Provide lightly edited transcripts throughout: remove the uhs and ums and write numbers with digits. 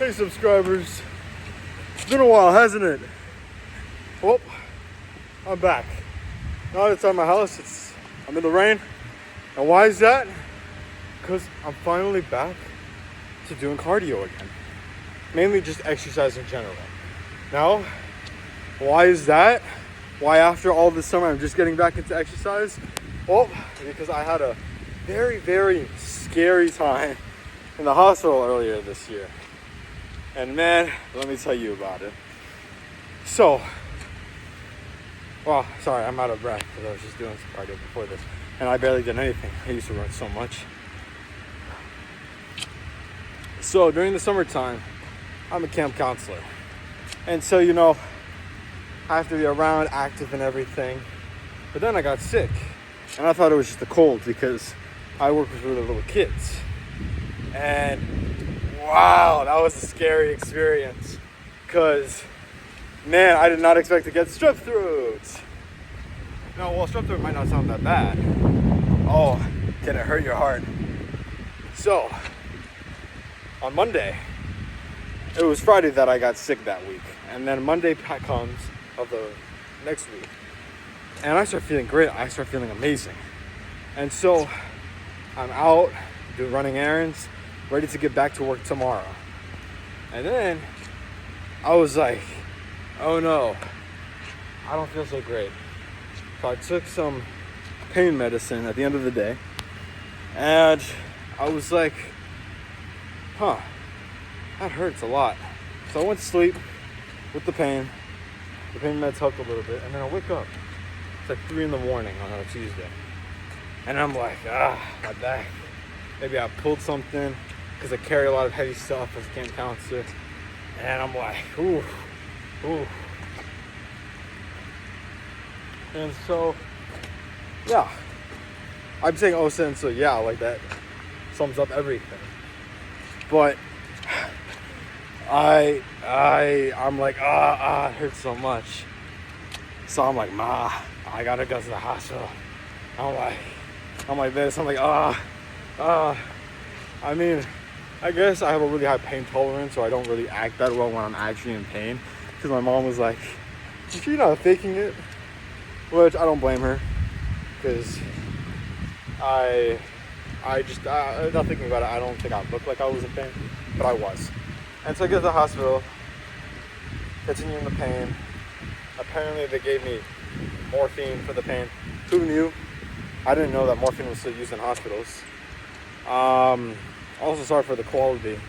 Hey subscribers, it's been a while, hasn't it? Well, I'm back. Now that it's at my house, I'm in the rain. And why is that? Because I'm finally back to doing cardio again. Mainly just exercise in general. Now, why is that? Why after all this summer I'm just getting back into exercise? Well, because I had a very, very scary time in the hospital earlier this year. And man, let me tell you about it. So, well, sorry, I'm out of breath because I was just doing some cardio before this. And I barely did anything. I used to run so much. So during the summertime, I'm a camp counselor. And so, I have to be around, active and everything. But then I got sick. And I thought it was just a cold because I work with really little kids. And wow, that was a scary experience. Because, man, I did not expect to get strep throat. No, well, strep throat might not sound that bad. Oh, can it hurt your heart? So, on Monday, it was Friday that I got sick that week. And then Monday comes of the next week. And I start feeling great. I start feeling amazing. And so, I'm out running errands, ready to get back to work tomorrow. And then I was like, oh no, I don't feel so great. So I took some pain medicine at the end of the day. And I was like, that hurts a lot. So I went to sleep with the pain. The pain meds helped a little bit. And then I wake up. It's like 3 a.m. on a Tuesday. And I'm like, my back. Maybe I pulled something because I carry a lot of heavy stuff as a camp counselor. And I'm like, ooh. And so, yeah. I'm saying and so yeah, like that sums up everything. But I'm like, it hurts so much. So I'm like, Ma, I gotta go to the hospital. I'm like this. I'm like, I mean, I guess I have a really high pain tolerance, so I don't really act that well when I'm actually in pain. Because my mom was like, you're not faking it. Which I don't blame her. Because I just, not thinking about it, I don't think I looked like I was in pain. But I was. And so I get to the hospital, continuing the pain. Apparently they gave me morphine for the pain. Who knew? I didn't know that morphine was still used in hospitals. Also sorry for the quality.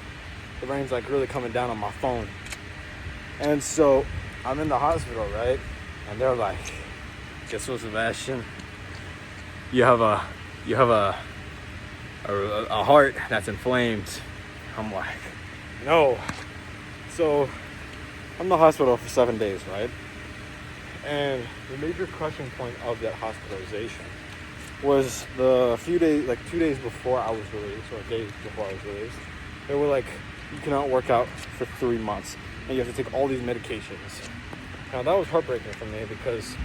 The rain's like really coming down on my phone. And so I'm in the hospital, right? And they're like, guess what, Sebastian? You have a heart that's inflamed. I'm like, no. So I'm in the hospital for 7 days, right? And the major crushing point of that hospitalization was the few days, like 2 days before I was released, or days before I was released. They were like, you cannot work out for 3 months, and you have to take all these medications. Now that was heartbreaking for me because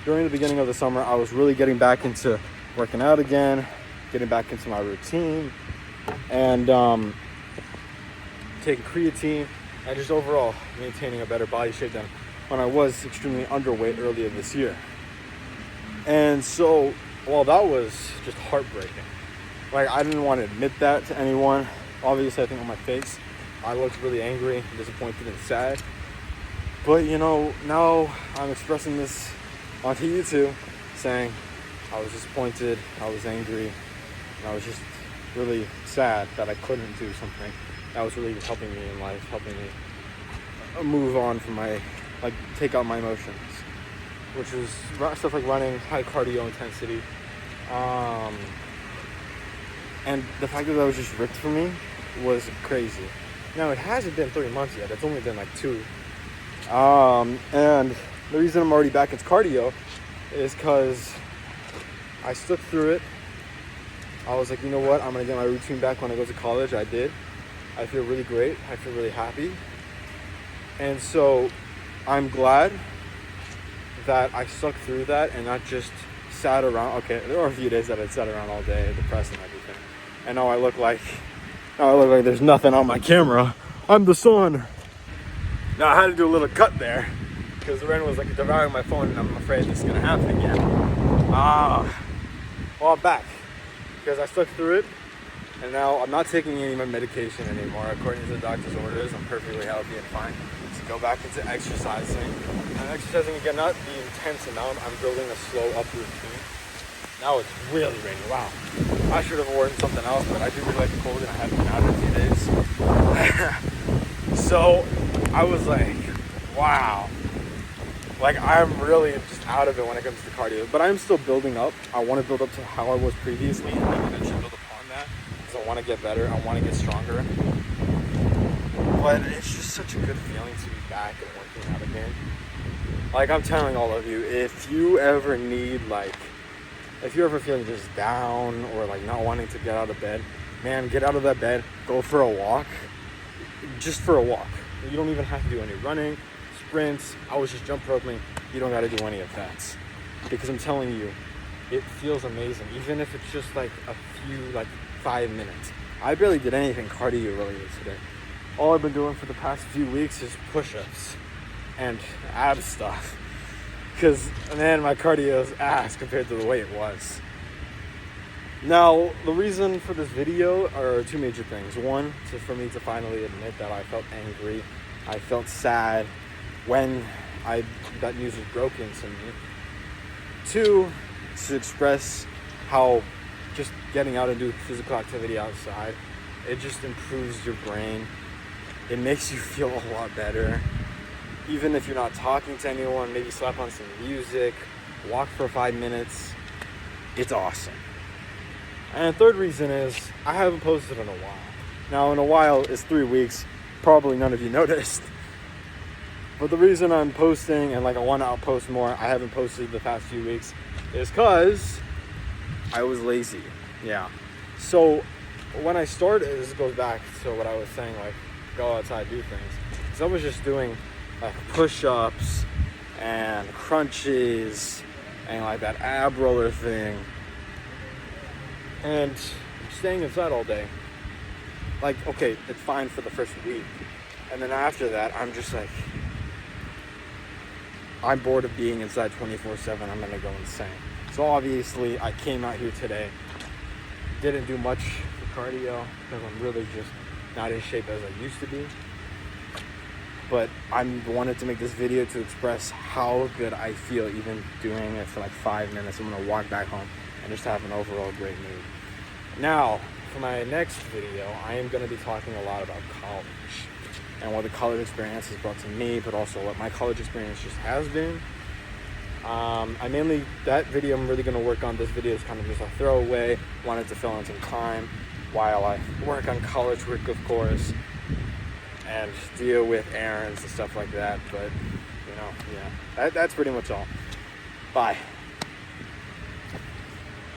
during the beginning of the summer, I was really getting back into working out again, getting back into my routine, and taking creatine, and just overall maintaining a better body shape than when I was extremely underweight earlier this year. And so, well, that was just heartbreaking. Like, I didn't want to admit that to anyone. Obviously, I think on my face, I looked really angry, disappointed, and sad. But, now I'm expressing this onto YouTube, saying I was disappointed, I was angry, and I was just really sad that I couldn't do something that was really helping me in life, helping me move on from take out my emotions, which was stuff like running, high cardio intensity, and the fact that was just ripped for me was crazy. Now, it hasn't been 3 months yet, it's only been like 2, and the reason I'm already back into cardio is because I stuck through it. I was like, you know what, I'm gonna get my routine back when I go to college. I did. I feel really great, I feel really happy, and so I'm glad that I stuck through that and not just sat around. Okay, there were a few days that I sat around all day, depressed and everything. And now I look like there's nothing on my camera. I'm the sun. Now I had to do a little cut there because the rain was like devouring my phone, and I'm afraid this is gonna happen again. Well, I'm back because I stuck through it, and now I'm not taking any of my medication anymore. According to the doctor's orders, I'm perfectly healthy and fine to go back into exercising. I'm exercising again, not the intense amount. I'm building a slow up routine. Now it's really raining. Wow. I should have worn something else, but I do really like the cold, and I haven't been out in a few days. So I was like, wow. Like, I'm really just out of it when it comes to cardio. But I'm still building up. I want to build up to how I was previously, and I eventually build upon that. Because I want to get better. I want to get stronger. But it's just such a good feeling to be back and working out again. Like, I'm telling all of you, if you ever need, like, if you're ever feeling just down or like not wanting to get out of bed, man, get out of that bed, go for a walk. Just for a walk. You don't even have to do any running, sprints. I was just jump roping. You don't got to do any of that. Because I'm telling you, it feels amazing. Even if it's just like a few, like 5 minutes. I barely did anything cardio related today. All I've been doing for the past few weeks is push-ups and ab stuff. Because, man, my cardio is ass compared to the way it was. Now, the reason for this video are two major things. One, for me to finally admit that I felt angry. I felt sad when that news was broken to me. Two, to express how just getting out and doing physical activity outside, it just improves your brain. It makes you feel a lot better. Even if you're not talking to anyone, maybe slap on some music, walk for 5 minutes. It's awesome. And the third reason is I haven't posted in a while. Now, in a while is 3 weeks. Probably none of you noticed. But the reason I'm posting and like I want to outpost more, I haven't posted the past few weeks, is because I was lazy. Yeah. So when I started, this goes back to what I was saying, like go outside, do things. Because I was just doing like push-ups and crunches and like that ab roller thing. And staying inside all day. Like, okay, it's fine for the first week. And then after that, I'm just like, I'm bored of being inside 24/7. I'm gonna go insane. So obviously, I came out here today. Didn't do much for cardio because I'm really just not in shape as I used to be. But I wanted to make this video to express how good I feel even doing it for like 5 minutes. I'm gonna walk back home and just have an overall great mood. Now, for my next video, I am going to be talking a lot about college and what the college experience has brought to me, but also what my college experience just has been. That video I'm really going to work on. This video is kind of just a throwaway. Wanted to fill in some time while I work on college work, of course, and deal with errands and stuff like that. But, you know, yeah, that's pretty much all. Bye.